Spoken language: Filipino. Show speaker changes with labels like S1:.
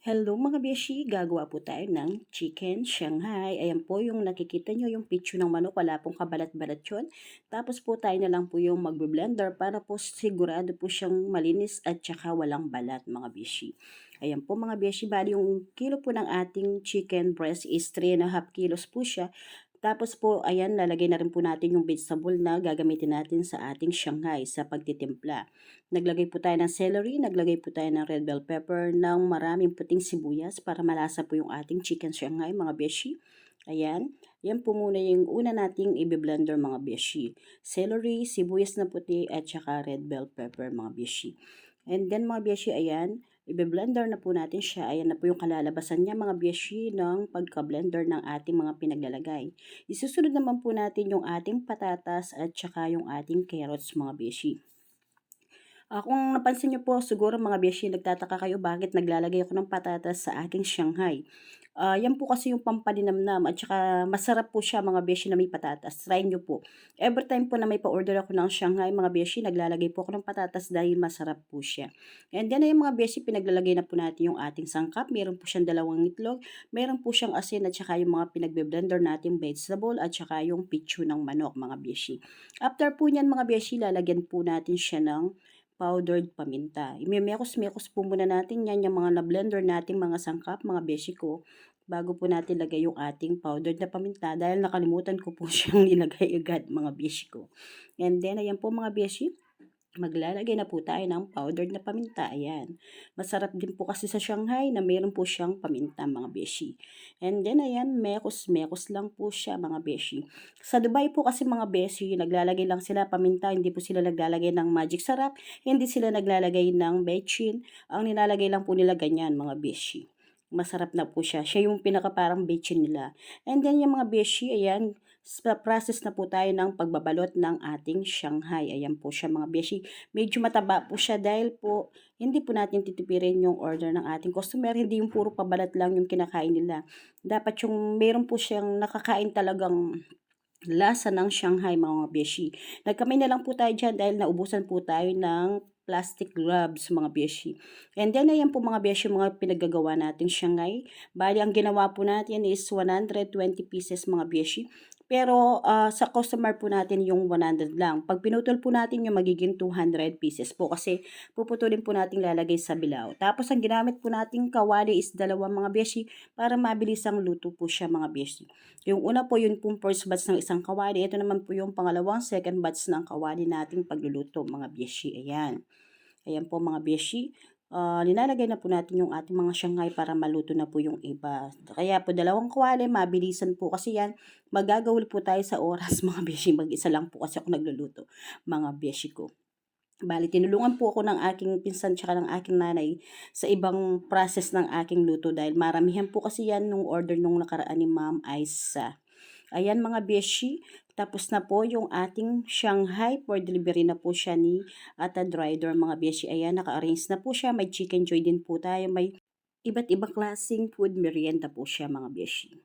S1: Hello mga beshi, gagawa po tayo ng chicken Shanghai. Ayan po yung nakikita nyo yung picture ng manok, wala pong kabalat-balat yun. Tapos po tayo na lang po yung magbe-blender para po sigurado po siyang malinis at saka walang balat mga beshi. Ayan po mga beshi, bali yung kilo po ng ating chicken breast is 3.5 kilos po siya. Tapos po, ayan, lalagay na rin po natin yung vegetable na gagamitin natin sa ating Shanghai sa pagtitimpla. Naglagay po tayo ng celery, naglagay po tayo ng red bell pepper, ng maraming puting sibuyas para malasa po yung ating chicken Shanghai, mga beshi. Ayan, yan po muna yung una nating i-blender mga beshi. Celery, sibuyas na puti, at saka red bell pepper mga beshi. And then mga beshi, ayan, i-blender na po natin siya. Ayan na po yung kalalabasan niya mga beshi ng pagka-blender ng ating mga pinaglalagay. Isusunod naman po natin yung ating patatas at saka yung ating carrots mga beshi. Kung napansin niyo po siguro mga beshi, nagtataka kayo bakit naglalagay ako ng patatas sa aking Shanghai. Yan po kasi yung pampalinamnam at saka masarap po siya mga beshi na may patatas. Try nyo po. Every time po na may pa-order ako ng Shanghai mga beshi, naglalagay po ako ng patatas dahil masarap po siya. And then ay mga beshi, pinaglalagay na po natin yung ating sangkap. Meron po siyang 2 itlog. Meron po siyang asin at saka yung mga pinagbe-blender natin vegetable at saka yung pitcho ng manok mga beshi. After po niyan mga beshi, lalagyan po natin siya ng powdered paminta. Imemekos-mekos po muna natin yan, yung mga na-blender nating mga sangkap, mga beshi ko, bago po natin lagay yung ating powdered na paminta dahil nakalimutan ko po siyang ilagay agad mga beshi ko. And then, ayan po mga beshi, maglalagay na po tayo ng powdered na paminta. Ayan. Masarap din po kasi sa Shanghai na meron po siyang paminta mga beshi. And then ayan, mekos-mekos lang po siya mga beshi. Sa Dubai po kasi mga beshi, naglalagay lang sila paminta, hindi po sila naglalagay ng magic sarap, hindi sila naglalagay ng bechin. Ang nilalagay lang po nila ganyan mga beshi. Masarap na po siya. Siya yung pinaka parang bechin nila. And then yung mga beshi, ayan, sa process na po tayo ng pagbabalot ng ating Shanghai. Ayan po siya mga beshi. Medyo mataba po siya dahil po hindi po natin titipirin yung order ng ating customer. Hindi yung puro pabalat lang yung kinakain nila. Dapat yung meron po siyang nakakain talagang lasa ng Shanghai mga beshi. Nagkamay na lang po tayo dyan dahil naubusan po tayo ng plastic gloves mga beshi. And then ayan po mga beshi, mga pinaggagawa natin Shanghai. Bali ang ginawa po natin is 120 pieces mga beshi. Pero sa customer po natin yung 100 lang. Pag pinutol po natin yung magiging 200 pieces po kasi puputulin po natin lalagay sa bilao. Tapos ang ginamit po nating kawali is 2 mga beshi para mabilis ang luto po siya mga beshi. Yung una po yun pong first batch ng isang kawali. Ito naman po yung pangalawang second batch ng kawali nating pagluluto mga beshi. Ayan. Ayan po mga beshi. Nilalagay na po natin yung ating mga Shanghai para maluto na po yung iba. Kaya po 2 kawali, mabilisan po kasi yan. Magagawal po tayo sa oras mga beshi. Mag-isa lang po kasi ako nagluluto mga beshi ko. Bali, tinulungan po ako ng aking pinsan tsaka ng aking nanay sa ibang process ng aking luto dahil maramihan po kasi yan nung order nung nakaraan ni Ma'am Aisa. Ayan mga beshi, tapos na po yung ating Shanghai for delivery na po siya ni Ata Driver mga beshi. Ayan, naka-arrange na po siya. May chicken joy din po tayo. May iba't ibang klaseng food merienda po siya mga beshi.